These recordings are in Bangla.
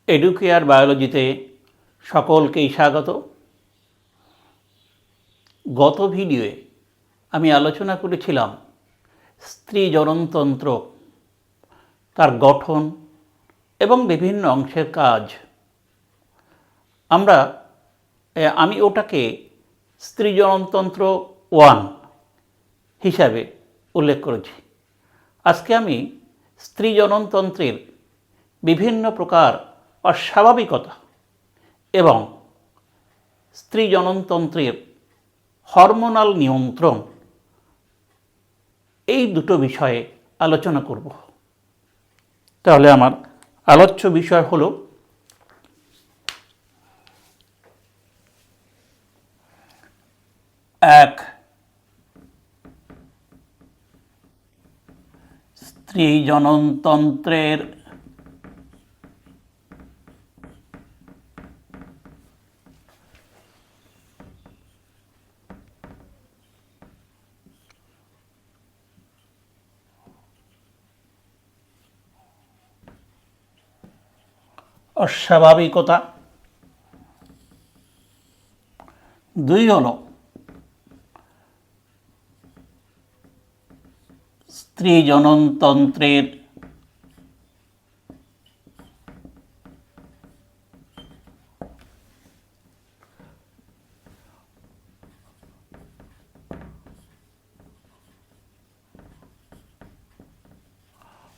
এডুকেয়ার বায়োলজিতে সকলকেই স্বাগত। গত ভিডিওয়ে আমি আলোচনা করেছিলাম স্ত্রী জননতন্ত্র, তার গঠন এবং বিভিন্ন অংশের কাজ। আমি ওটাকে স্ত্রী জননতন্ত্র 1 হিসাবে উল্লেখ করেছি। আজকে আমি স্ত্রী জননতন্ত্রের বিভিন্ন প্রকার অস্বাভাবিকতা এবং স্ত্রী জননতন্ত্রের হরমোনাল নিয়ন্ত্রণ, এই দুটো বিষয়ে আলোচনা করব। তাহলে আমার আলোচ্য বিষয় হলো এক, স্ত্রী জননতন্ত্রের অস্বাভাবিকতা। 2 হলো স্ত্রী জননতন্ত্রের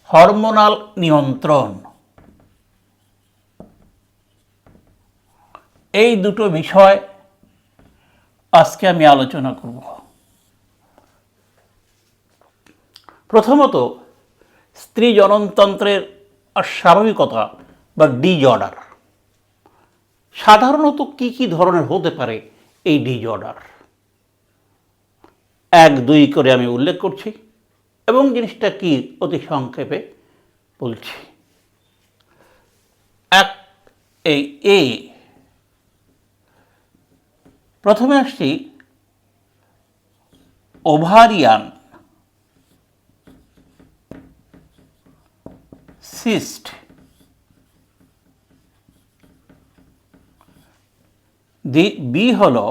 হরমোনাল নিয়ন্ত্রণ। এই দুটো বিষয় আজকে আমি আলোচনা করব। প্রথমত, স্ত্রী জননতন্ত্রের অস্বাভাবিকতা বা ডিজঅর্ডার। সাধারণত কি কি ধরনের হতে পারে এই ডিজঅর্ডার? 1-2 করে আমি উল্লেখ করছি এবং জিনিসটা কি অতি সংক্ষেপে বলছি। প্রথমে আসছি ওভারিয়ান সিস্ট। বি হলো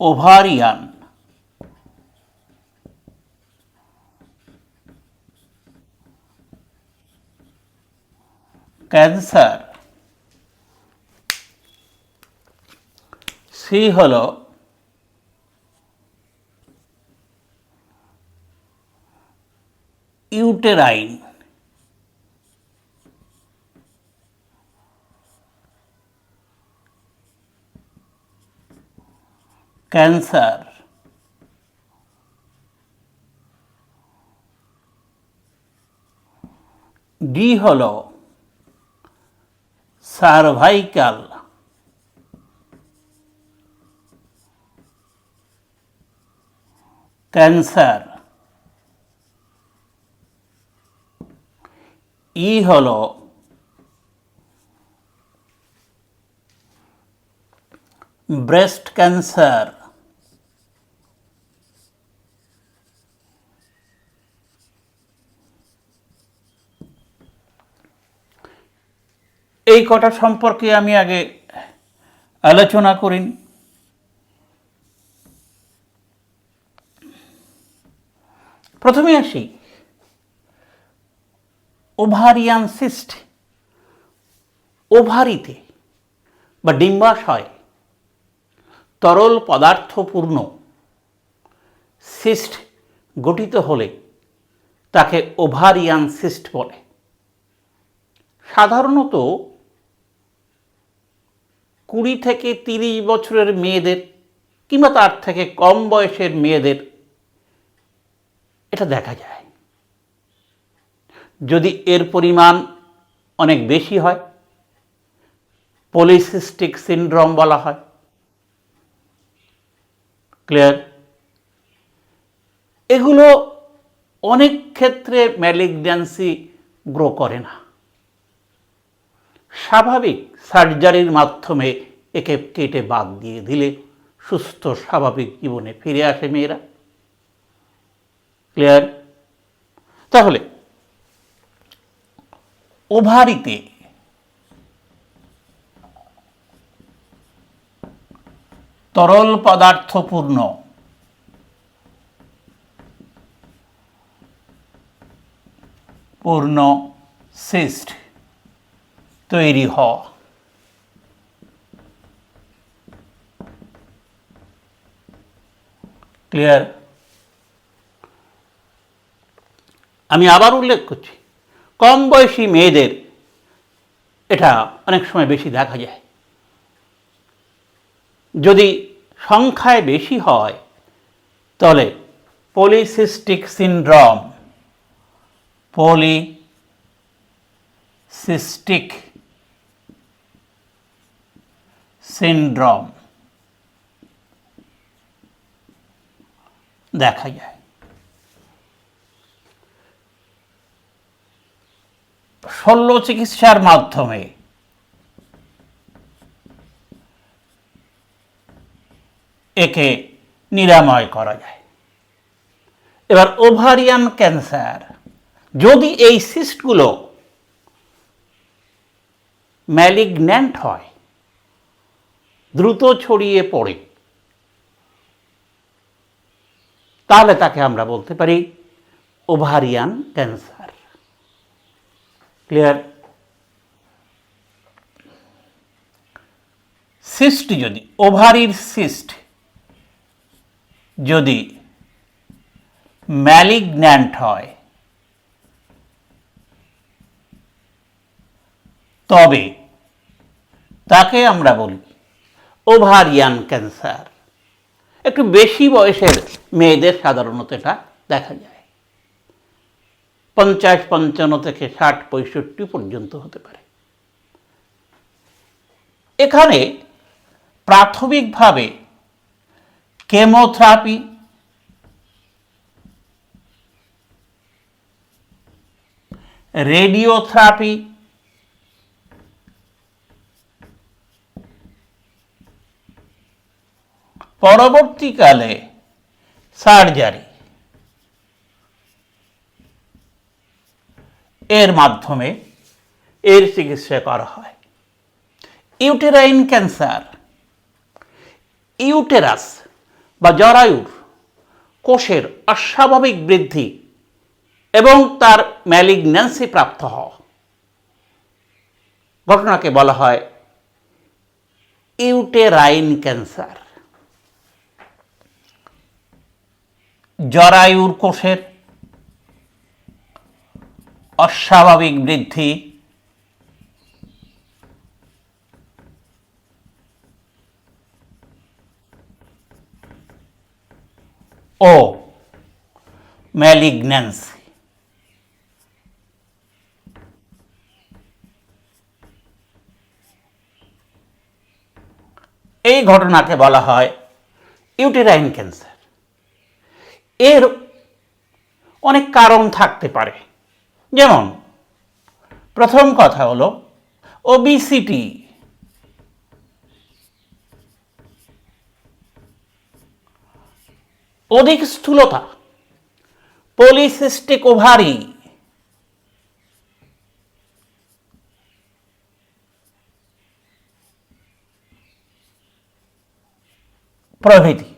ওভারিয়ান ক্যান্সার। সি হলো ইউটেরাইন ক্যান্সার। ডি হলো সার্ভাইকাল ক্যান্সার। ই হলো ব্রেস্ট ক্যান্সার। এই কটা সম্পর্কে আমি আগে আলোচনা করি। প্রথমে আসি ওভারিয়ান সিস্ট। ওভারিতে বা ডিম্বাশয়ে তরল পদার্থপূর্ণ সিস্ট গঠিত হলে তাকে ওভারিয়ান সিস্ট বলে। সাধারণত 20 থেকে 30 বছরের মেয়েদের কিংবা তার থেকে কম বয়সের মেয়েদের এটা দেখা যায়। যদি এর পরিমাণ অনেক বেশি হয় পলিসিস্টিক সিনড্রোম বলা হয়। ক্লিয়ার? এগুলো অনেক ক্ষেত্রে ম্যালিগন্যান্সি গ্রো করে না। স্বাভাবিক সার্জারির মাধ্যমে একে কেটে বাদ দিয়ে দিলে সুস্থ স্বাভাবিক জীবনে ফিরে আসে মেয়েরা। ক্লিয়ার? তাহলে ওভারিতে তরল পদার্থপূর্ণ সিস্ট তৈরি হওয়া। ক্লিয়ার? আমি আবার উল্লেখ করছি, কম বয়সী মেয়েদের এটা অনেক সময় বেশি দেখা যায়। যদি সংখ্যায় বেশি হয় তাহলে পলিসিস্টিক সিন্ড্রোম দেখা যায়। শল্য চিকিৎসার মাধ্যমে একে নিরাময় করা যায়। এবার ওভারিয়ান ক্যান্সার, যদি এই সিস্টগুলো ম্যালিগন্যান্ট হয়, দ্রুত ছড়িয়ে পড়ে, তাহলে তাকে আমরা বলতে পারি ওভারিয়ান ক্যান্সার। ক্লিয়ার? সিস্ট যদি, ওভারির সিস্ট যদি ম্যালিগন্যান্ট হয় তবে তাকে আমরা বলি ওভারিয়ান ক্যান্সার। একটু বেশি বয়সের মেয়েদের সাধারণত এটা দেখা যায়, 50-55 থেকে 60-65 পর্যন্ত হতে পারে। এখানে প্রাথমিকভাবে কেমোথেরাপি, রেডিওথেরাপি, পরবর্তীকালে সার্জারি এর মাধ্যমে এর চিকিৎসা করা হয়। ইউটেরাইন ক্যান্সার, ইউটেরাস বা জরায়ুর কোষের অস্বাভাবিক বৃদ্ধি এবং তার ম্যালিগন্যান্সি প্রাপ্ত হওয়া, ঘটনাকে বলা হয় ইউটেরাইন ক্যান্সার। জরায়ুর কোষের অস্বাভাবিক বৃদ্ধি ও ম্যালিগন্যান্সি। এই ঘটনাকে বলা হয় ইউটেরাইন ক্যান্সার। এর অনেক কারণ থাকতে পারে, যেমন প্রথম কথা হলো ওবিসিটি, অধিক স্থূলতা, পলিসিস্টিক ওভারি, প্রভৃতি।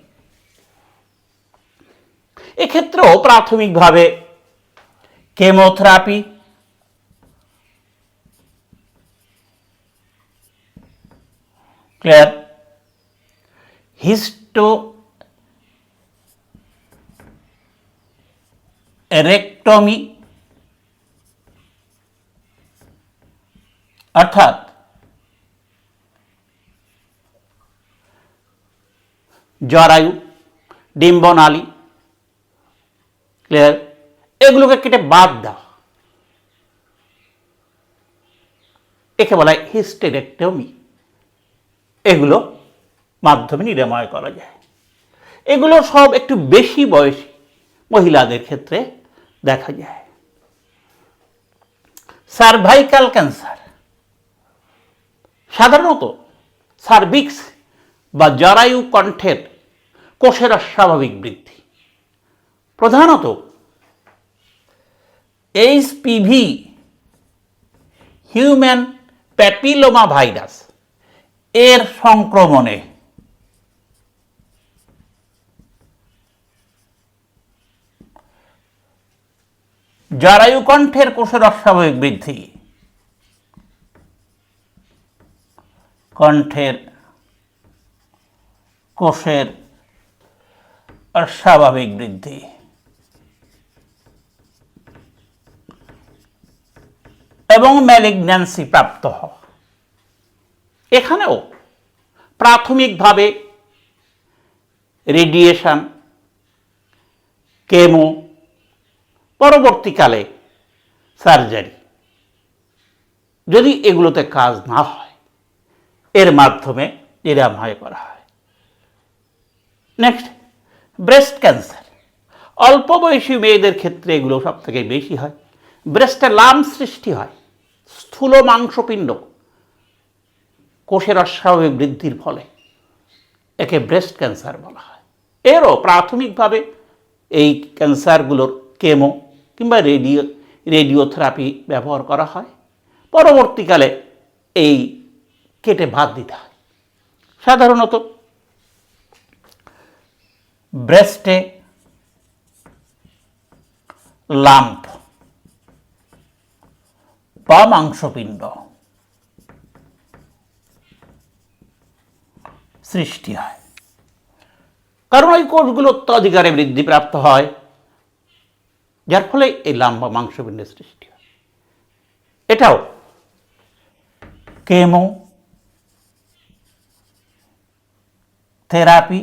এক্ষেত্রেও প্রাথমিকভাবে কেমোথেরাপি, ক্লিয়ার, হিস্টোরেক্টমি অর্থাৎ জরায়ু, ডিম্বনালী, ক্লিয়ার, এগুলোকে কেটে বাদ দাও, একে বলা হয় হিস্টেরেক্টমি। এগুলো মাধ্যমে নিরাময় করা যায়। এগুলো সব একটু বেশি বয়সী মহিলাদের ক্ষেত্রে দেখা যায়। সার্ভাইকাল ক্যান্সার, সাধারণত সার্ভিক্স বা জরায়ু কণ্ঠের কোষের অস্বাভাবিক বৃদ্ধি, প্রধানত এইচপিভি হিউম্যান প্যাপিলোমা ভাইরাস এর সংক্রমণে জরায়ুকণ্ঠের কোষের অস্বাভাবিক বৃদ্ধি, কণ্ঠের কোষের অস্বাভাবিক বৃদ্ধি এবং ম্যালিগন্যান্সি প্রাপ্ত হওয়া। এখানেও প্রাথমিকভাবে রেডিয়েশন, কেমো, পরবর্তীকালে সার্জারি, যদি এগুলোতে কাজ না হয় এর মাধ্যমে নিরাময় করা হয়। Next, breast cancer. অল্প বয়সী মেয়েদের ক্ষেত্রে এগুলো সব থেকে বেশি হয়। ব্রেস্টে লাম্প সৃষ্টি হয়, স্থূল মাংসপিণ্ড কোষের অস্বাভাবিক বৃদ্ধির ফলে একে ব্রেস্ট ক্যান্সার বলা হয়। এরও প্রাথমিকভাবে এই ক্যান্সারগুলোর কেমো কিংবা রেডিওথেরাপি ব্যবহার করা হয়, পরবর্তীকালে এই কেটে বাদ দিতে হয়। সাধারণত ব্রেস্টে লাম্প বা মাংসপিণ্ড সৃষ্টি হয়, কারণ ওই কোষগুলো অত্যাধিকারে বৃদ্ধিপ্রাপ্ত হয়, যার ফলে এই লাম্প বা মাংসপিণ্ডের সৃষ্টি হয়। এটাও কেমো থেরাপি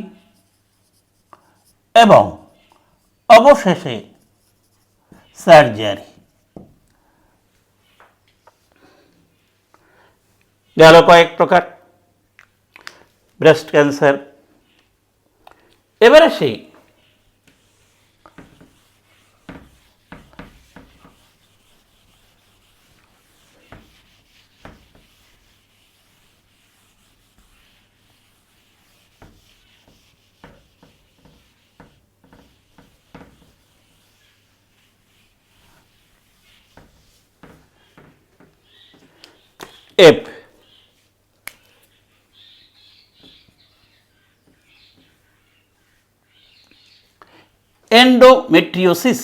এবং অবশেষে সার্জারি। গেল কয়েক প্রকার ব্রেস্ট ক্যান্সার। এবারে সেই এফ, এন্ডোমেট্রিওসিস।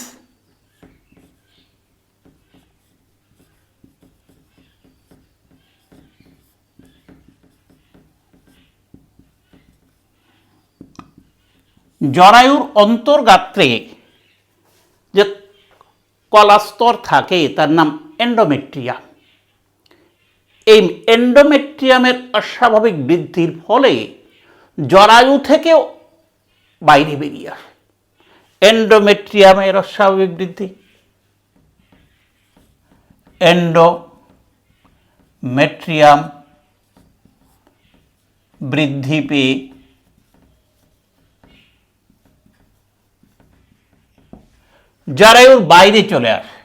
জরায়ুর অন্তর্গাত্রে যে কলাস্তর থাকে তার নাম এন্ডোমেট্রিয়াম। এই এন্ডোমেট্রিয়ামের অস্বাভাবিক বৃদ্ধির ফলে জরায়ু থেকেও বাইরে বেরিয়ে আসে এন্ডোমেট্রিয়ামের অস্বাভাবিক বৃদ্ধি। এন্ডোমেট্রিয়াম বৃদ্ধি পেয়ে জরায়ুর বাইরে চলে আসে।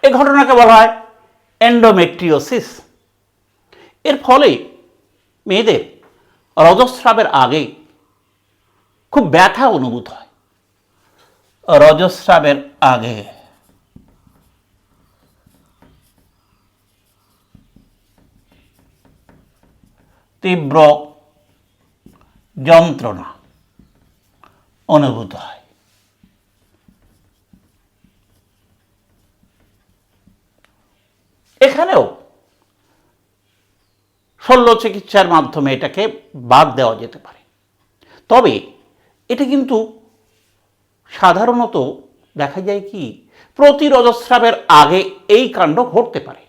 এই ঘটনাকে বলা হয় এন্ডোমেট্রিওসিস। এর ফলে মেয়েদের রজস্রাবের আগে খুব ব্যথা অনুভূত হয়। রজস্রাবের আগে তীব্র যন্ত্রণা অনুভূত হয়। এখানেও শল্য চিকিৎসার মাধ্যমে এটাকে বাদ দেওয়া যেতে পারে, তবে এটা কিন্তু সাধারণত দেখা যায় কি প্রতি রজস্রাবের আগে এই কাণ্ড ঘটতে পারে।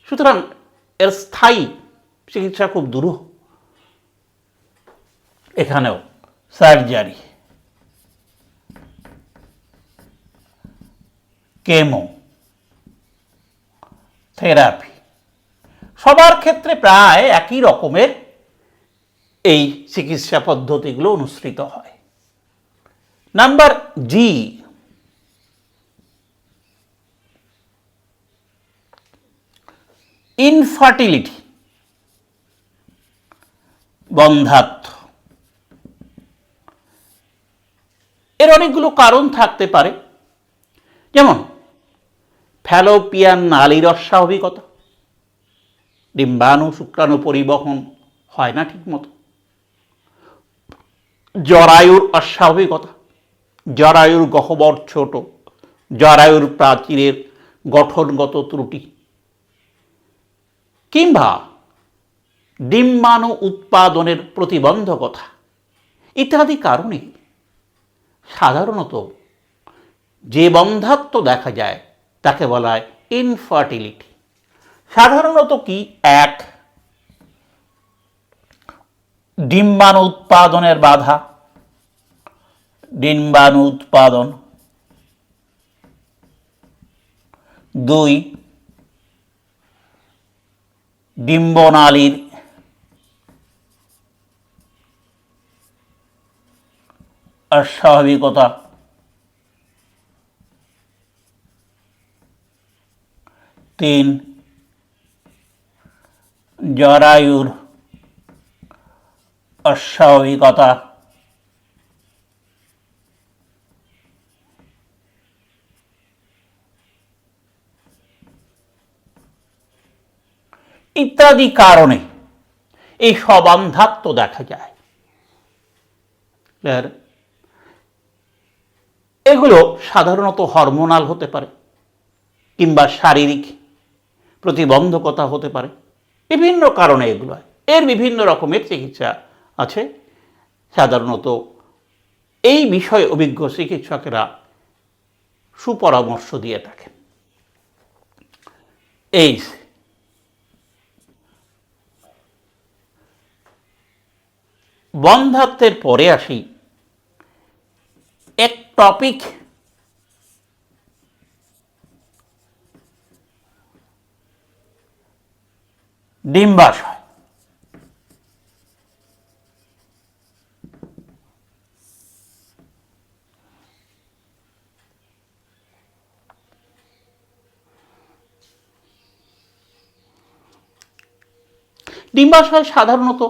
সুতরাং এর স্থায়ী চিকিৎসা খুব দুরূহ। এখানেও সার্জারি, কেমো থেরাপি, সবার ক্ষেত্রে প্রায় একই রকমের এই চিকিৎসা পদ্ধতিগুলো অনুসৃত হয়। নাম্বার জি, ইনফার্টিলিটি। বন্ধ্যাত্ব। এর অনেকগুলো কারণ থাকতে পারে, যেমন ফ্যালোপিয়ান নালীর অস্বাভাবিকতা, ডিম্বাণু শুক্রাণু পরিবহন হয় না ঠিক মতো, জরায়ুর অস্বাভাবিকতা, জরায়ুর গহ্বর ছোট, জরায়ুর প্রাচীরের গঠনগত ত্রুটি, কিংবা ডিম্বাণু উৎপাদনের প্রতিবন্ধকতা ইত্যাদি কারণে সাধারণত যে বন্ধ্যাত্ব দেখা যায় তাকে বলা হয় ইনফার্টিলিটি। সাধারণত কি, এক, ডিম্বাণু উৎপাদনের বাধা, ডিম্বাণু উৎপাদন, দুই, ডিম্বনালীর অস্বাভাবিকতা, তিন, জরায়ুর অস্বাভাবিকতা, ইত্যাদি কারণে এই সবন্ধাত্ব দেখা যায়। এগুলো সাধারণত হরমোনাল হতে পারে কিংবা শারীরিক প্রতিবন্ধকতা হতে পারে, বিভিন্ন কারণে এগুলো হয়। এর বিভিন্ন রকমের চিকিৎসা আছে। সাধারণত এই বিষয়ে অভিজ্ঞ চিকিৎসকেরা সুপরামর্শ দিয়ে থাকেন। এই বন্ধ্যাত্বের পরে আসি একটপিক ডিম্বাশয়। ডিম্বাশয় সাধারণত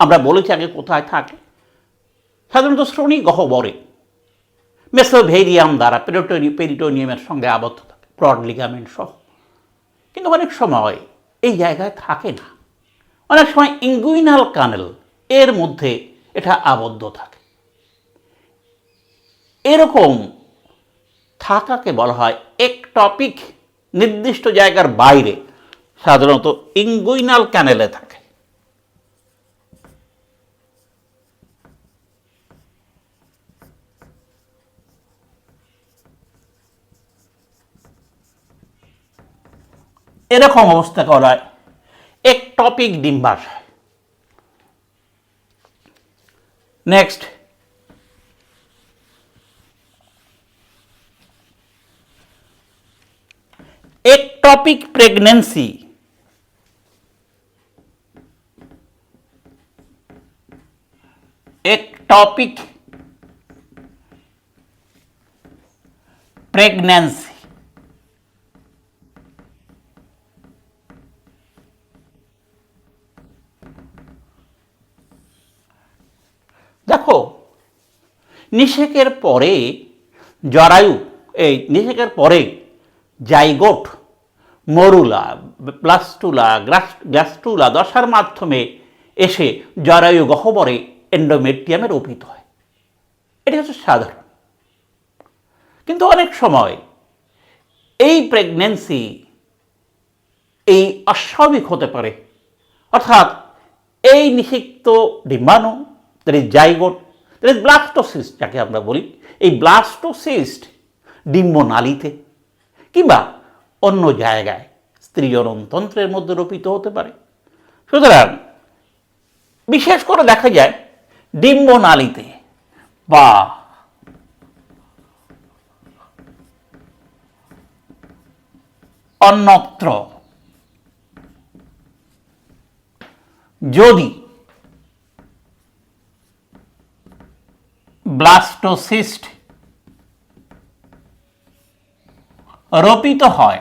আমরা বলেছি আগে কোথায় থাকে, সাধারণত শ্রোণী গহ্বরে মেসোভেরিয়াম দ্বারা পেরিটোনিয়ামের সঙ্গে আবদ্ধ থাকে, ব্রড লিগামেন্ট সহ। কিন্তু অনেক সময় এই জায়গায় থাকে না, অনেক সময় ইঙ্গুইনাল কানেল এর মধ্যে এটা আবদ্ধ থাকে। এরকম থাকাকে বলা হয় একটপিক, নির্দিষ্ট জায়গার বাইরে, সাধারণত ইঙ্গুইনাল ক্যানেলে থাকে। এরকম অবস্থা করা হয় একটপিক ডিম্বাশয়। Next, ectopic pregnancy. Ectopic pregnancy দেখো, নিষেকের পরে জরায়ু, এই নিষেকের পরে জাইগোট, মরুলা, ব্লাস্টুলা, গ্যাস্ট্রুলা দশার মাধ্যমে এসে জরায়ু গহ্বরে এন্ডোমেট্রিয়ামে রোপিত হয়। এটি হচ্ছে সাধারণ। কিন্তু অনেক সময় এই প্রেগন্যান্সি এই অস্বাভাবিক হতে পারে, অর্থাৎ এই নিষিক্ত ডিম্বাণু, জাইগোট, ব্লাস্টোসিস্ট যাকে আমরা বলি, এই ব্লাস্টোসিস্ট ডিম্বনালীতে কিংবা অন্য জায়গায় স্ত্রী জননতন্ত্রের মধ্যে রোপিত হতে পারে। সুতরাং বিশেষ করে দেখা যায় ডিম্বনালীতে বা অন্যত্র যদি ব্লাস্টোসিস্ট রোপিত হয়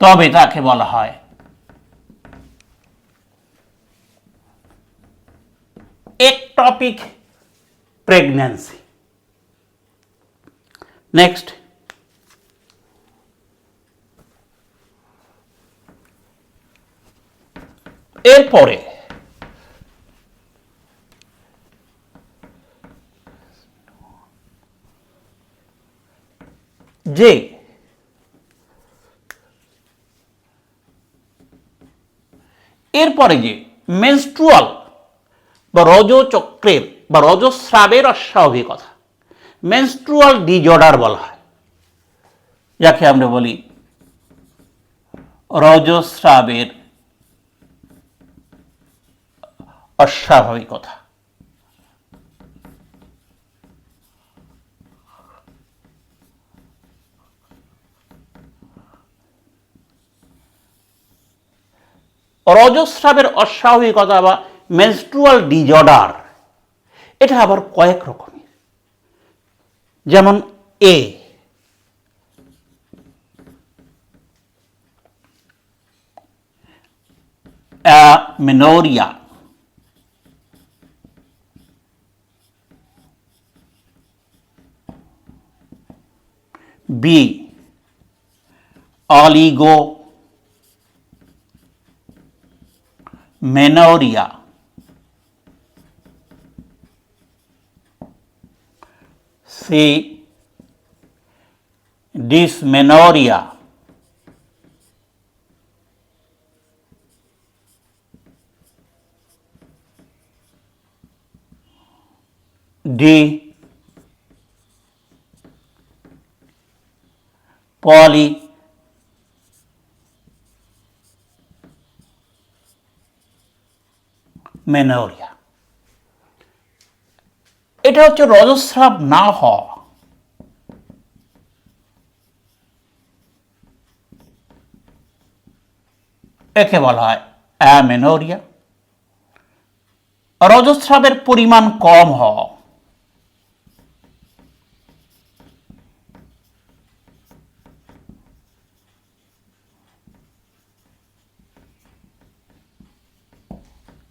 তবে তাকে বলা হয় একটপিক প্রেগন্যান্সি। নেক্সট, এরপরে যে মেনস্ট্রুয়াল বা রজচক্রের বা রজস্রাবের অস্বাভাবিকতা, মেনস্ট্রুয়াল ডিজঅর্ডার বলা হয়, যাকে আমরা বলি রজস্রাবের অস্বাভাবিকতা। রজস্রাবের অস্বাভাবিকতা বা মেনস্ট্রুয়াল ডিজঅর্ডার, এটা আবার কয়েক রকমের। যেমন amenorrhoea, B oligomenorrhoea, C dysmenorrhoea, D polymenorrhoea. এটা হচ্ছে রজস্রাব না হওয়া। একে বলা হয় অ্যামেনোরিয়া। রজস্রাবের পরিমাণ কম হওয়া,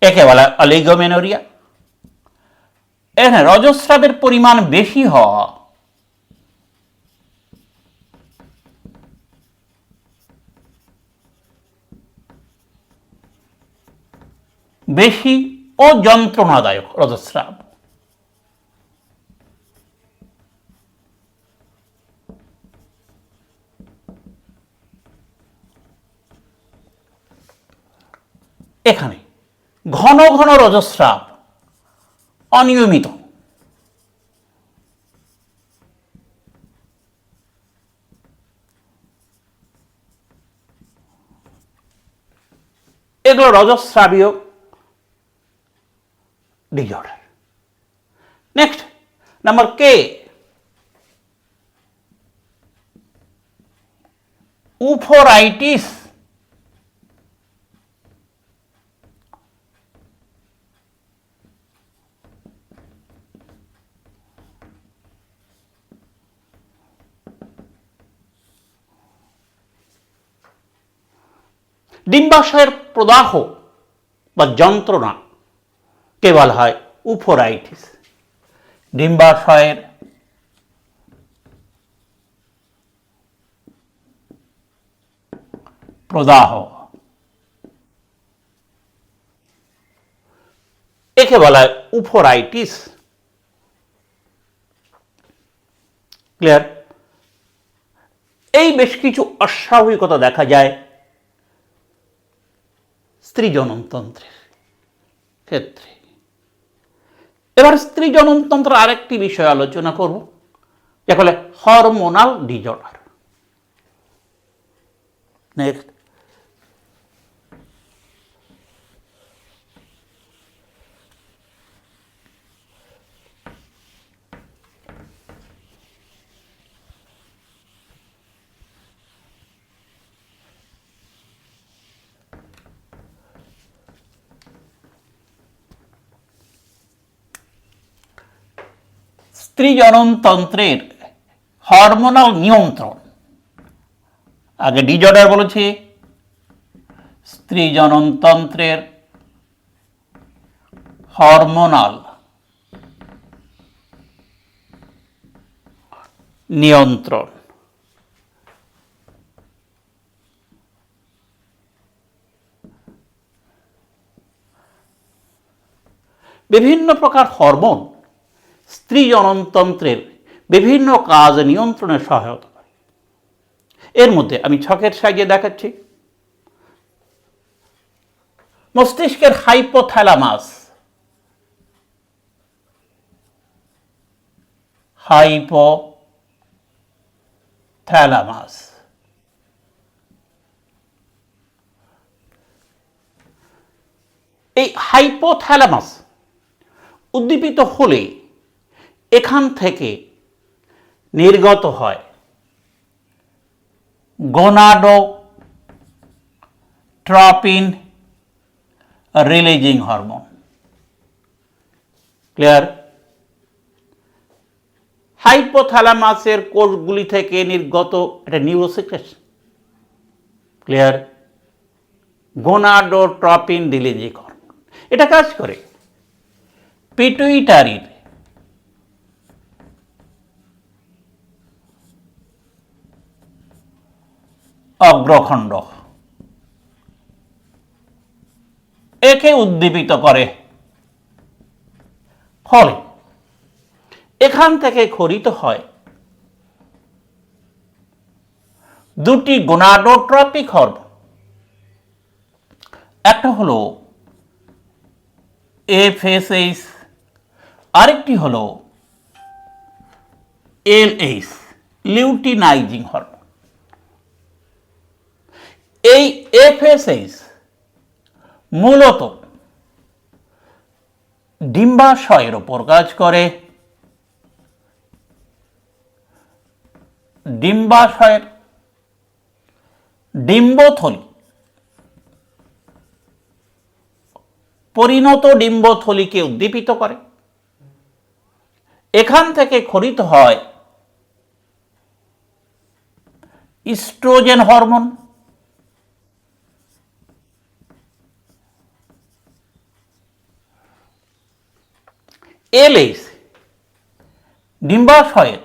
একে বলা হয় অলিগোমেনোরিয়া। এখানে রজস্রাবের পরিমাণ বেশি হওয়া, বেশি ও যন্ত্রণাদায়ক রজস্রাব। এখানে ঘন ঘন রজস্রাব, অনিয়মিত, এগুলো রজস্রাবীয় ডিজঅর্ডার। নেক্সট, নাম্বার কে, উফোরাইটিস। ডিম্বাশয়ের প্রদাহ বা যন্ত্রণা কে বলা হয় উফোরাইটিস। ডিম্বাশয়ের প্রদাহ, একে বলা হয় উফোরাইটিস। ক্লিয়ার? এই বেশ কিছু অস্বাভাবিকতা দেখা যায় স্ত্রী জননতন্ত্রের ক্ষেত্রে। এবার স্ত্রী জননতন্ত্র আরেকটি বিষয় আলোচনা করব, যাকে বলে হরমোনাল ডিজঅর্ডার। নেক্সট, স্ত্রী জননতন্ত্রের হরমোনাল নিয়ন্ত্রণ। আগে ডিজঅর্ডার বলেছি, স্ত্রী জননতন্ত্রের হরমোনাল নিয়ন্ত্রণ। বিভিন্ন প্রকার হরমোন স্ত্রী জননতন্ত্রের বিভিন্ন কাজ নিয়ন্ত্রণে সহায়তা করে। এর মধ্যে আমি ছকের সাহায্যে দেখাচ্ছি। মস্তিষ্কের হাইপোথ্যালামাস, হাইপোথ্যালামাস এই হাইপোথ্যালামাস উদ্দীপিত হলে এখান থেকে নির্গত হয় গোনাডোট্রপিন রিলিজিং হরমোন। ক্লিয়ার? হাইপোথ্যালামাসের কোষগুলি থেকে নির্গত এটা নিউরোসেক্রেশন। ক্লিয়ার? গোনাডোট্রপিন রিলিজিং হরমোন এটা কাজ করে পিটুইটারির অগ্রখণ্ড, একে উদ্দীপিত করে। ফলে এখান থেকে ক্ষরিত হয় দুটি গোনাডোট্রপিক হরমোন। একটা হলো এফএসএইচ, আরেকটি হলো এলএইচ, লিউটিনাইজিং হরমোন। এই এফএসএইচ মূলত ডিম্বাশয়ের ওপর কাজ করে। ডিম্বাশয়ের ডিম্বথলি, পরিণত ডিম্বথলিকে উদ্দীপিত করে। এখান থেকে ক্ষরিত হয় ইস্ট্রোজেন হরমোন। এলএইচ ডিম্বাশয়ের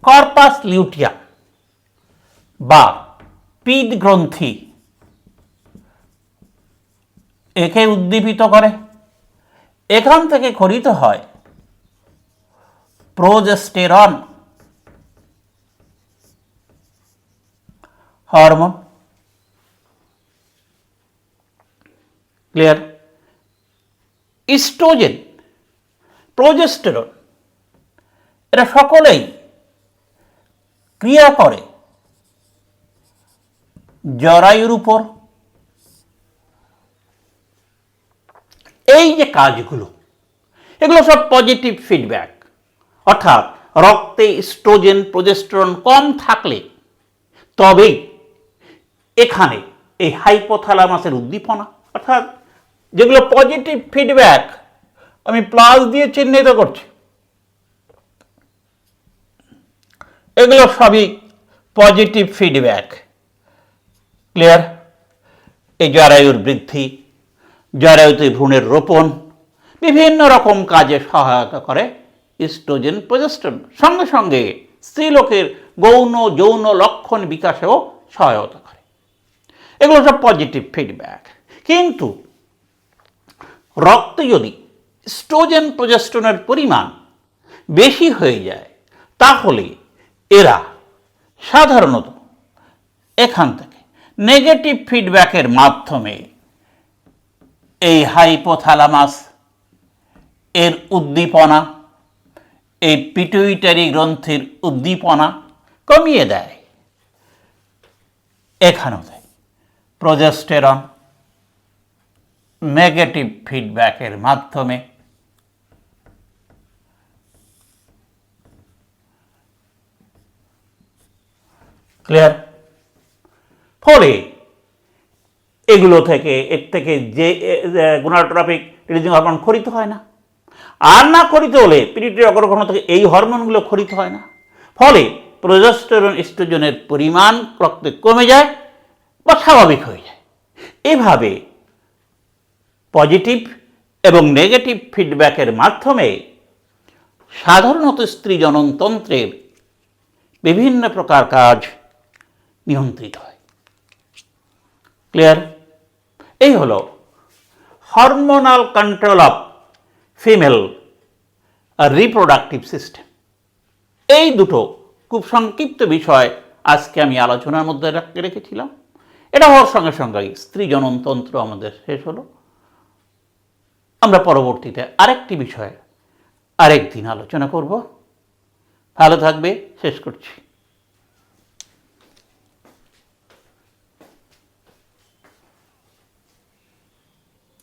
কর্পাস লিউটিয়াম বা পিত গ্রন্থি একে উদ্দীপিত করে। এখান থেকে ক্ষরিত হয় progesterone hormone. Clear? Estrogen, progesterone এরা সকলেই ক্রিয়া করে জরায়ুর উপর। এই যে কাজগুলো, এগুলো সব পজিটিভ ফিডব্যাক। অর্থাৎ রক্তে ইস্ট্রোজেন প্রোজেস্টেরন কম থাকলে তবেই এখানে এই হাইপোথ্যালামাসের উদ্দীপনা, অর্থাৎ যেগুলো পজিটিভ ফিডব্যাক আমি প্লাস দিয়ে চিহ্নিত করছি, এগুলো সবই পজিটিভ ফিডব্যাক। ক্লিয়ার? এই জরায়ুর বৃদ্ধি, জরায়ুতে ভ্রূণের রোপণ, বিভিন্ন রকম কাজে সহায়তা করে ইস্ট্রোজেন প্রোজেস্টেরন। সঙ্গে সঙ্গে স্ত্রীলোকের গৌণ যৌন লক্ষণ বিকাশেও সহায়তা করে। এগুলো সব পজিটিভ ফিডব্যাক। কিন্তু রক্তে যদি ইস্ট্রোজেন প্রোজেস্টেরনের পরিমাণ বেশি হয়ে যায় তাহলে এরা সাধারণত এখান থেকে নেগেটিভ ফিডব্যাকের মাধ্যমে এই হাইপোথ্যালামাস এর উদ্দীপনা, এই পিটুইটারি গ্রন্থির উদ্দীপনা কমিয়ে দেয়। এখানেও দেয় প্রোজেস্টেরন নেগেটিভ ফিডব্যাকের মাধ্যমে ক্লিয়ার? ফলে এগুলো থেকে এর থেকে যে গোনাডোট্রপিক রিলিজিং হরমোন ক্ষরিত হয় না। আর না ক্ষরিত হলে পিটুইটারি অগ্রখণ্ড থেকে এই হরমোনগুলো ক্ষরিত হয় না। ফলে প্রোজেস্টেরন ইস্ট্রোজেনের পরিমাণ রক্তে কমে যায় বা স্বাভাবিক হয়ে যায়। এভাবে পজিটিভ এবং নেগেটিভ ফিডব্যাকের মাধ্যমে সাধারণত স্ত্রী জননতন্ত্রের বিভিন্ন প্রকার কাজ নিয়ন্ত্রিত হয়। ক্লিয়ার? এই হলো hormonal control of female reproductive system. এই দুটো খুব সংক্ষিপ্ত বিষয় আজকে আমি আলোচনার মধ্যে রেখেছিলাম। এটা হওয়ার সঙ্গে সঙ্গেই স্ত্রী জননতন্ত্র আমাদের শেষ হলো। আমরা পরবর্তীতে আরেকটি বিষয়ে আরেকদিন আলোচনা করব। ভালো থাকবে, শেষ করছি।